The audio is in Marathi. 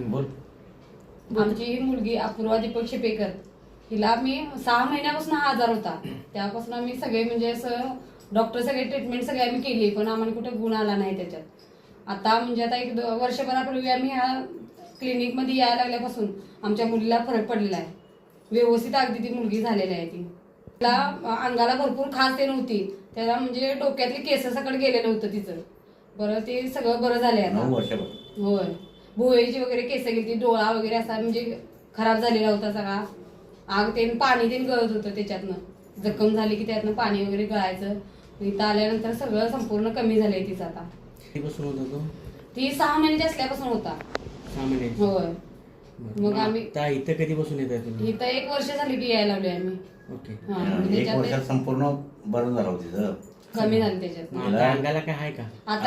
बोल. आमची ही मुलगी अपूर्वा दीपक शेपेकर, हिला मी 6 महिन्यापासून हा आजार होता. त्यापासून आम्ही सगळे म्हणजे असं डॉक्टर सगळे ट्रीटमेंट सगळे आम्ही केली, पण आम्हाला कुठे गुण आला नाही त्याच्यात. आता म्हणजे आता एक वर्षभरापूर्वी आम्ही ह्या क्लिनिकमध्ये यायला लागल्यापासून आमच्या मुलीला फरक पडलेला आहे. व्यवस्थित अगदी ती मुलगी झालेली आहे. तिला अंगाला भरपूर खाज ते नव्हती, त्याला म्हणजे डोक्यातली केस सकट गेलेलं होतं तिचं. बरं ते सगळं बरं झालंय आता. 9 वर्षापासून. होय. भुवयाची वगैरे केस गेली, डोळा वगैरे असा म्हणजे खराब झालेला होता सगळा. आग ते पाणी ते गळत होतं त्याच्यातनं. जखम झाली की त्यातनं पाणी वगैरे गळायचं. इथं आल्यानंतर सगळं संपूर्ण कमी झालंय तिचं आता. कधीपासून होता तो? ती 6 महिन्याची असल्यापासून होता. 6 महिने. होय. मग आम्ही इथं कधीपासून येत आहे तुम्ही? इथं 1 वर्ष झाली की यायला लागलोय आम्ही. ओके. हा, 1 वर्षात त्याच्यात संपूर्ण बरं झालं होतं तिचं. कमी झालं त्याच्यात. अंगाला काय आहे का? आता